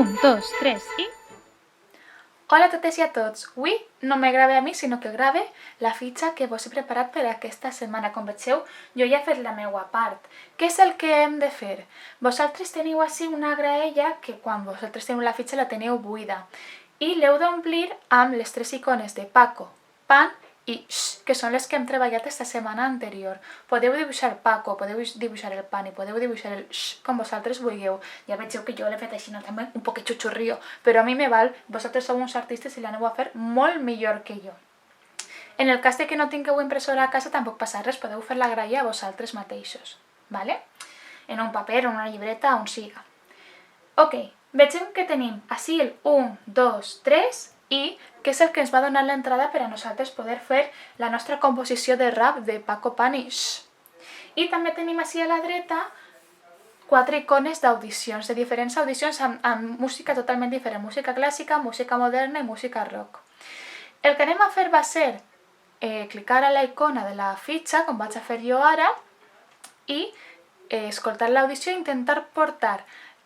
Un, dos, tres i... Hola a totes i a tots! Avui no me grave a mi, sinó que grave la fitxa que vos he preparat per aquesta setmana. Com vegeu, jo ja he fet la meua part. Què és el que hem de fer? Vosaltres teniu així una graella que quan vosaltres teniu la fitxa la teniu buida i l'heu d'omplir amb les tres icones de Paco, Pan i Sh, que són les que hem treballat esta setmana anterior. Podeu dibuixar el Paco, podeu dibuixar el Pan i podeu dibuixar el Sh, com vosaltres vulgueu. Ja vegeu que jo l'he fet així, no, també un poc xuxurrio, però a mi me val, vosaltres sou uns artistes i l'aneu a fer molt millor que jo. En el cas de que no tingueu impressora a casa tampoc passa res, podeu fer la graella a vosaltres mateixos, ¿vale? En un paper, en una llibreta, on siga. Ok, vegem que tenim així el 1, 2, 3 i que és el que ens va donar l'entrada per a nosaltres poder fer la nostra composició de rap de Paco, Pan i Sh. I també tenim així a la dreta 4 icones d'audicions, de diferents audicions amb música totalment diferent, música clàssica, música moderna i música rock. El que anem a fer va ser clicar a la icona de la fitxa, com vaig a fer jo ara, i escoltar l'audició i intentar portar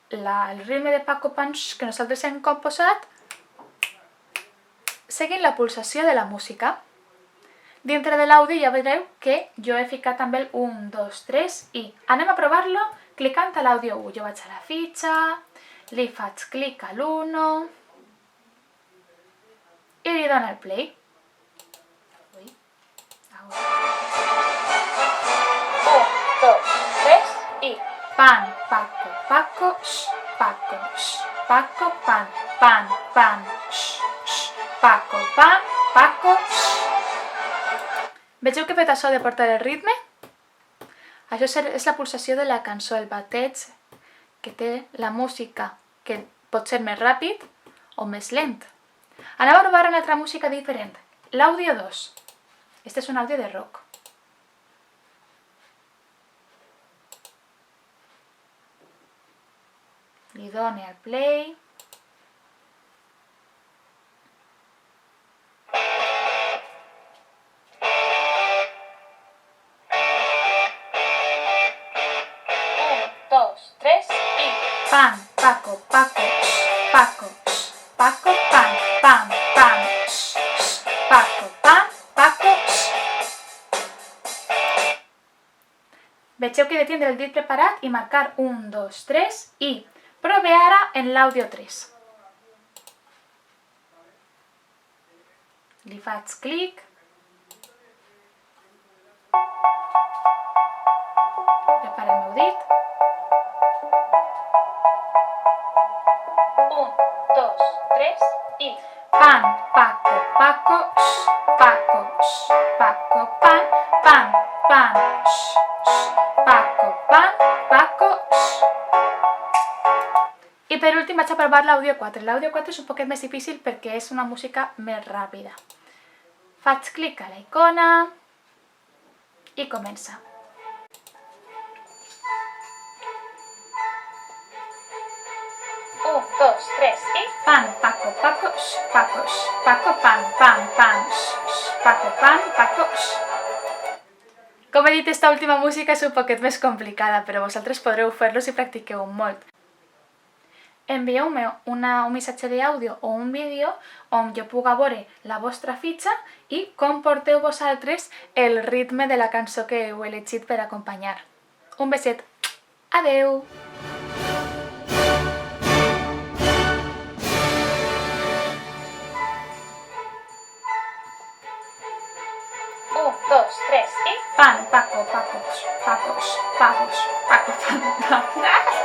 el ritme de Paco, Pan, Sh que nosaltres hem composat seguint la pulsació de la música. Dintre de l'àudio ja veureu que jo he ficat també el 1, 2, 3 i anem a provar-lo clicant a l'àudio 1. Jo vaig a la fitxa, li faig clic a l'1 i li dono el play. 1, 2, 3 i Pan, Paco, Paco, Sh, Paco, Sh, Paco, Pan, Pan, Pan, Sh, Sh, Paco, Pan, Paco, Sh. Vegeu que he fet això de portar el ritme? Això és la pulsació de la cançó, el bateig que té la música, que pot ser més ràpid o més lent. Anem a provar una altra música diferent. L'àudio 2. Este és un àudio de rock. Li dono al play. Pan, Paco, Paco, Sh, Paco, Sh, Paco, Pan, Pan, Pan, Sh, Sh, Paco, Pan, Paco, Sh. Vegeu que he de tindre el dit preparat i marcar 1, 2, 3 i prove ara en l'àudio 3. Li faig clic. Preparo el meu dit. 1, 2, 3 i Pan, Paco, Paco, Sh, Paco, Sh, Paco, Pan, Pan, Pan, Sh, Sh, Paco, Pan, Paco, Sh. I per últim vaig a provar l'àudio 4. L'àudio 4 és un poquet més difícil perquè és una música més ràpida. Faig clic a la icona i comença. 1, 2, 3 i Pan, Paco, Paco, Sh, Paco, Sh, Paco, Pan, Pan, Pan, Sh, Sh, Paco, Pan, Paco, Sh. Com he dit, esta última música és un poquet més complicada, però vosaltres podreu fer-lo si practiqueu molt. Envieu-me un missatge d'àudio o un vídeo on jo puga veure la vostra fitxa i com porteu vosaltres el ritme de la cançó que heu elegit per acompanyar. Un beset. Adeu! 1, 2, 3 i Pan, Paco, Paco, Paco, Paco, Paco, Pan, Pan.